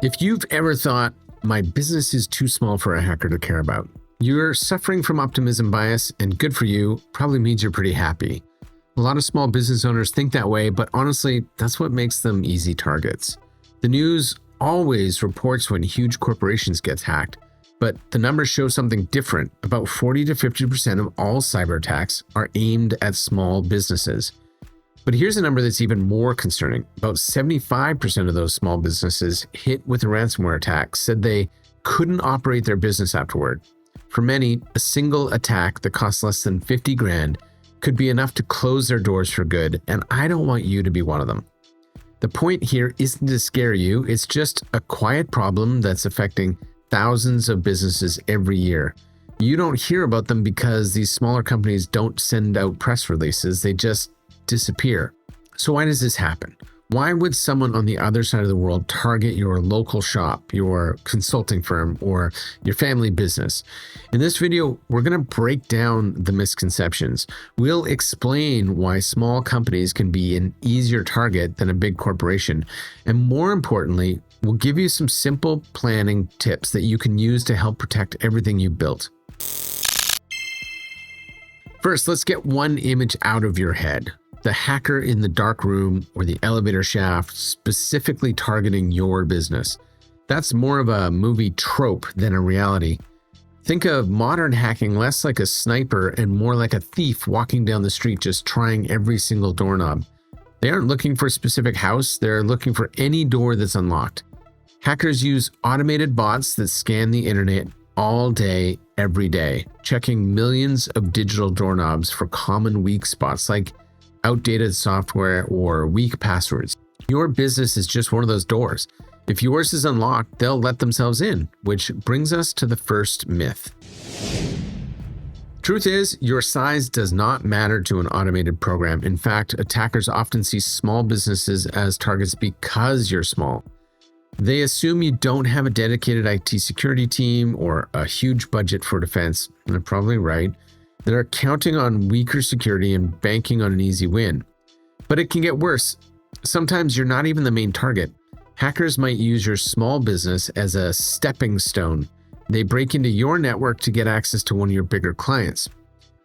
If you've ever thought, my business is too small for a hacker to care about, you're suffering from optimism bias, and good for you, probably means you're pretty happy. A lot of small business owners think that way, but honestly, that's what makes them easy targets. The news always reports when huge corporations get hacked, but the numbers show something different. About 40 to 50% of all cyber attacks are aimed at small businesses. But here's a number that's even more concerning. About 75% of those small businesses hit with a ransomware attack said they couldn't operate their business afterward. For many, a single attack that costs less than 50 grand could be enough to close their doors for good, and I don't want you to be one of them. The point here isn't to scare you, it's just a quiet problem that's affecting thousands of businesses every year. You don't hear about them because these smaller companies don't send out press releases, they just disappear. So why does this happen? Why would someone on the other side of the world target your local shop, your consulting firm, or your family business? In this video, we're going to break down the misconceptions. We'll explain why small companies can be an easier target than a big corporation. And more importantly, we'll give you some simple planning tips that you can use to help protect everything you built. First, let's get one image out of your head. The hacker in the dark room or the elevator shaft specifically targeting your business. That's more of a movie trope than a reality. Think of modern hacking less like a sniper and more like a thief walking down the street just trying every single doorknob. They aren't looking for a specific house, they're looking for any door that's unlocked. Hackers use automated bots that scan the internet all day, every day, checking millions of digital doorknobs for common weak spots like outdated software or weak passwords. Your business is just one of those doors. If yours is unlocked, they'll let themselves in, which brings us to the first myth. Truth is, your size does not matter to an automated program. In fact, attackers often see small businesses as targets because you're small. They assume you don't have a dedicated IT security team or a huge budget for defense, and they're probably right. They're counting on weaker security and banking on an easy win. But it can get worse. Sometimes you're not even the main target. Hackers might use your small business as a stepping stone. They break into your network to get access to one of your bigger clients.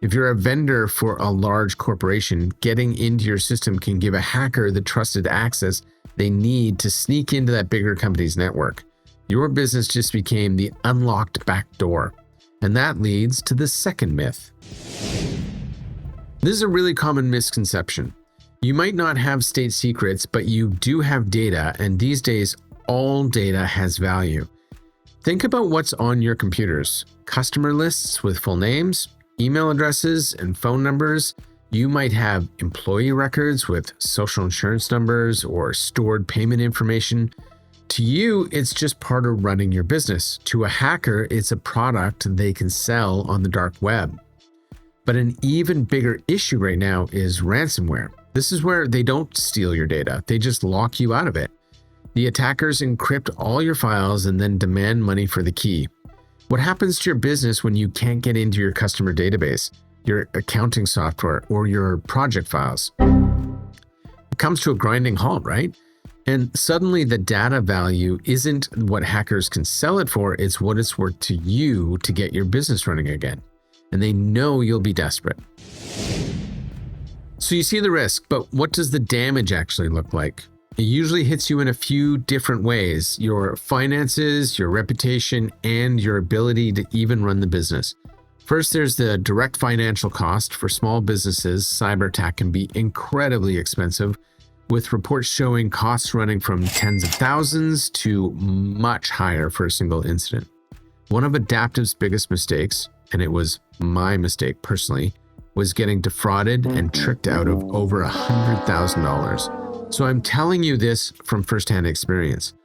If you're a vendor for a large corporation, getting into your system can give a hacker the trusted access they need to sneak into that bigger company's network. Your business just became the unlocked back door. And that leads to the second myth. This is a really common misconception. You might not have state secrets, but you do have data, and these days, all data has value. Think about what's on your computers. Customer lists with full names, email addresses, and phone numbers. You might have employee records with social insurance numbers or stored payment information. To you, it's just part of running your business. To a hacker, it's a product they can sell on the dark web. But an even bigger issue right now is ransomware. This is where they don't steal your data, they just lock you out of it. The attackers encrypt all your files and then demand money for the key. What happens to your business when you can't get into your customer database, your accounting software, or your project files? It comes to a grinding halt, right? And suddenly the data value isn't what hackers can sell it for, it's what it's worth to you to get your business running again. And they know you'll be desperate. So you see the risk, but what does the damage actually look like? It usually hits you in a few different ways: your finances, your reputation, and your ability to even run the business. First, there's the direct financial cost. For small businesses, cyber attack can be incredibly expensive, with reports showing costs running from tens of thousands to much higher for a single incident. One of Adaptive's biggest mistakes, and it was my mistake personally, was getting defrauded and tricked out of over $100,000. So I'm telling you this from firsthand experience.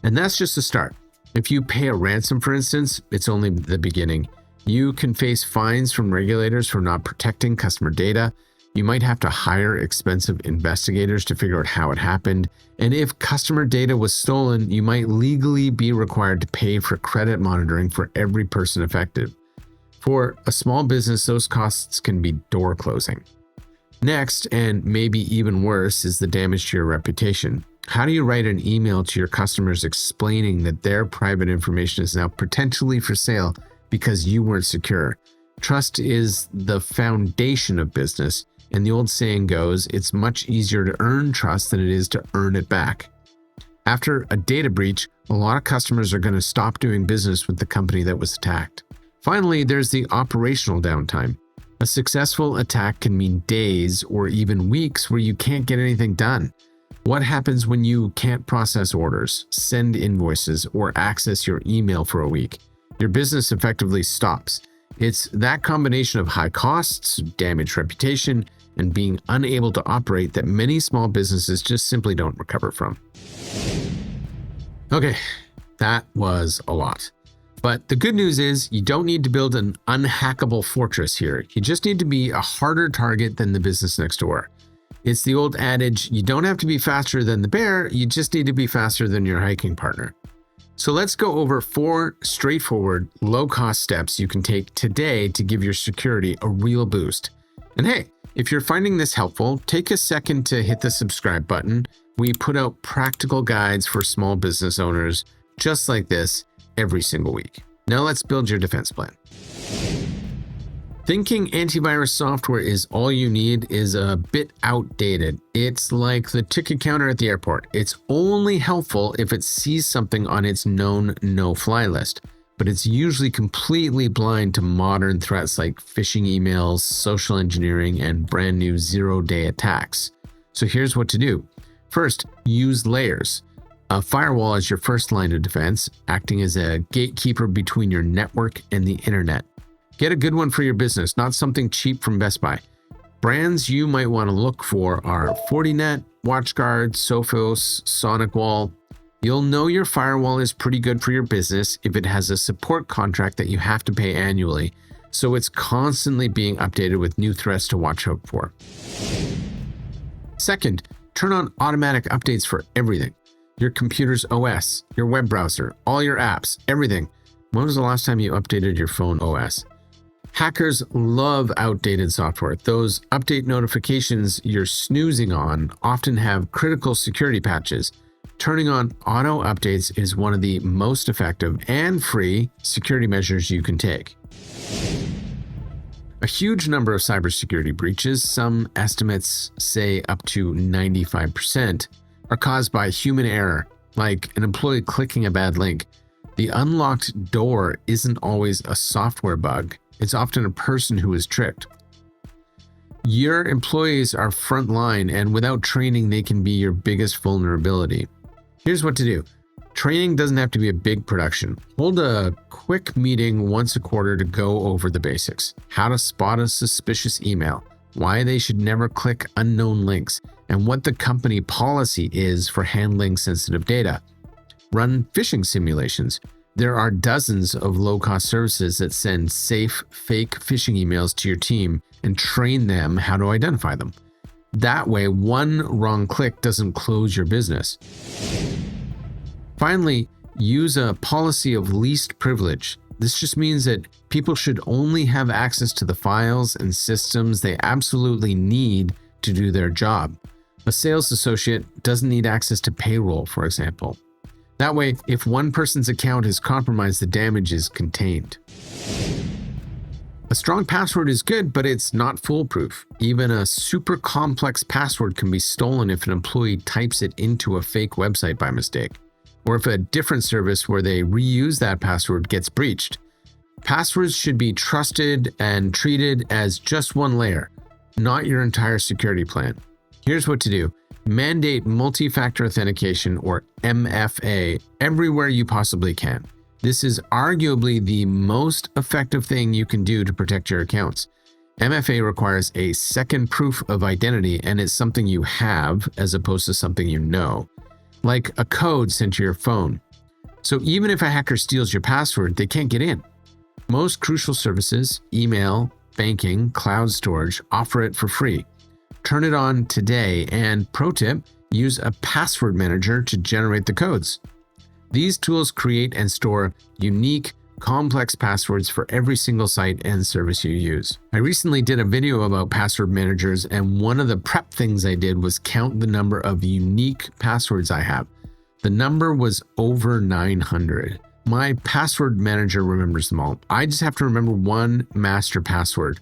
And that's just the start. If you pay a ransom, for instance, it's only the beginning. You can face fines from regulators for not protecting customer data. You might have to hire expensive investigators to figure out how it happened. And if customer data was stolen, you might legally be required to pay for credit monitoring for every person affected. For a small business, those costs can be door closing. Next, and maybe even worse, is the damage to your reputation. How do you write an email to your customers explaining that their private information is now potentially for sale because you weren't secure? Trust is the foundation of business, and the old saying goes, it's much easier to earn trust than it is to earn it back. After a data breach, a lot of customers are going to stop doing business with the company that was attacked. Finally, there's the operational downtime. A successful attack can mean days or even weeks where you can't get anything done. What happens when you can't process orders, send invoices, or access your email for a week? Your business effectively stops. It's that combination of high costs, damaged reputation, and being unable to operate that many small businesses just simply don't recover from. Okay, that was a lot. But the good news is you don't need to build an unhackable fortress here. You just need to be a harder target than the business next door. It's the old adage, you don't have to be faster than the bear, you just need to be faster than your hiking partner. So let's go over 4 straightforward, low-cost steps you can take today to give your security a real boost. And hey, if you're finding this helpful, take a second to hit the subscribe button. We put out practical guides for small business owners just like this every single week. Now let's build your defense plan. Thinking antivirus software is all you need is a bit outdated. It's like the ticket counter at the airport. It's only helpful if it sees something on its known no-fly list, but it's usually completely blind to modern threats like phishing emails, social engineering, and brand new zero-day attacks. So here's what to do. First, use layers. A firewall is your first line of defense, acting as a gatekeeper between your network and the internet. Get a good one for your business, not something cheap from Best Buy. Brands you might want to look for are Fortinet, WatchGuard, Sophos, SonicWall. You'll know your firewall is pretty good for your business if it has a support contract that you have to pay annually, so it's constantly being updated with new threats to watch out for. Second, turn on automatic updates for everything. Your computer's OS, your web browser, all your apps, everything. When was the last time you updated your phone OS? Hackers love outdated software. Those update notifications you're snoozing on often have critical security patches. Turning on auto updates is one of the most effective and free security measures you can take. A huge number of cybersecurity breaches, some estimates say up to 95%, are caused by human error, like an employee clicking a bad link. The unlocked door isn't always a software bug. It's often a person who is tricked. Your employees are frontline, and without training, they can be your biggest vulnerability. Here's what to do. Training doesn't have to be a big production. Hold a quick meeting once a quarter to go over the basics. How to spot a suspicious email, why they should never click unknown links, and what the company policy is for handling sensitive data. Run phishing simulations. There are dozens of low-cost services that send safe, fake phishing emails to your team and train them how to identify them. That way, one wrong click doesn't close your business. Finally, use a policy of least privilege. This just means that people should only have access to the files and systems they absolutely need to do their job. A sales associate doesn't need access to payroll, for example. That way, if one person's account is compromised, the damage is contained. A strong password is good, but it's not foolproof. Even a super complex password can be stolen if an employee types it into a fake website by mistake, or if a different service where they reuse that password gets breached. Passwords should be trusted and treated as just one layer, not your entire security plan. Here's what to do. Mandate multi-factor authentication, or MFA, everywhere you possibly can. This is arguably the most effective thing you can do to protect your accounts. MFA requires a second proof of identity, and it's something you have as opposed to something you know, like a code sent to your phone. So even if a hacker steals your password, they can't get in. Most crucial services, email, banking, cloud storage, offer it for free. Turn it on today, and pro tip, use a password manager to generate the codes. These tools create and store unique, complex passwords for every single site and service you use. I recently did a video about password managers, and one of the prep things I did was count the number of unique passwords I have. The number was over 900. My password manager remembers them all. I just have to remember one master password.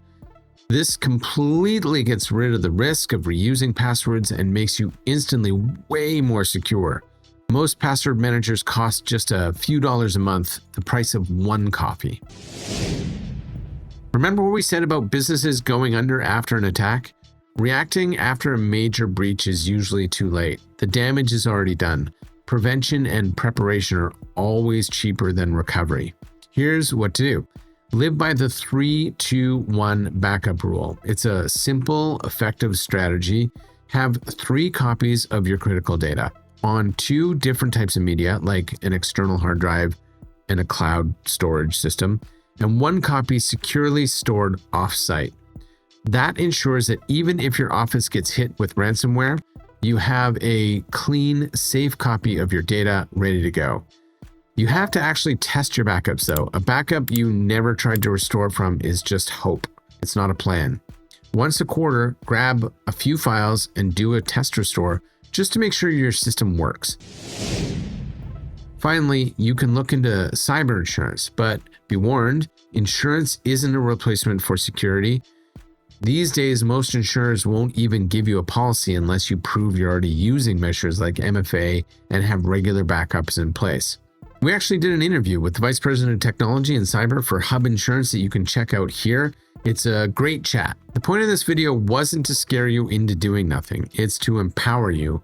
This completely gets rid of the risk of reusing passwords and makes you instantly way more secure. Most password managers cost just a few dollars a month, the price of one coffee. Remember what we said about businesses going under after an attack? Reacting after a major breach is usually too late. The damage is already done. Prevention and preparation are always cheaper than recovery. Here's what to do. Live by the 3-2-1 backup rule. It's a simple, effective strategy. Have 3 copies of your critical data on 2 different types of media, like an external hard drive and a cloud storage system, and 1 copy securely stored off-site. That ensures that even if your office gets hit with ransomware, you have a clean, safe copy of your data ready to go. You have to actually test your backups though. A backup you never tried to restore from is just hope. It's not a plan. Once a quarter, grab a few files and do a test restore just to make sure your system works. Finally, you can look into cyber insurance, but be warned, insurance isn't a replacement for security. These days, most insurers won't even give you a policy unless you prove you're already using measures like MFA and have regular backups in place. We actually did an interview with the Vice President of Technology and Cyber for Hub Insurance that you can check out here. It's a great chat. The point of this video wasn't to scare you into doing nothing. It's to empower you.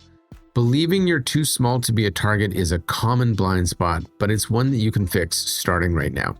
Believing you're too small to be a target is a common blind spot, but it's one that you can fix starting right now.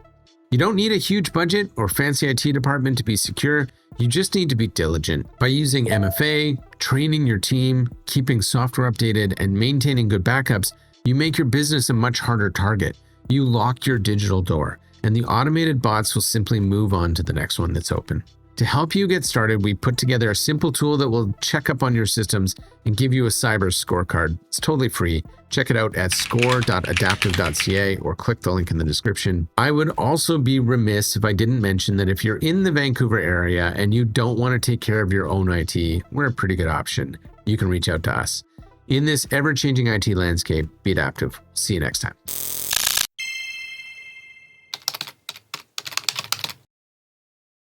You don't need a huge budget or fancy IT department to be secure. You just need to be diligent. By using MFA, training your team, keeping software updated, and maintaining good backups, you make your business a much harder target. You lock your digital door, and the automated bots will simply move on to the next one that's open. To help you get started, we put together a simple tool that will check up on your systems and give you a cyber scorecard. It's totally free. Check it out at score.adaptive.ca or click the link in the description. I would also be remiss if I didn't mention that if you're in the Vancouver area and you don't want to take care of your own IT, we're a pretty good option. You can reach out to us. In this ever-changing IT landscape, be adaptive. See you next time.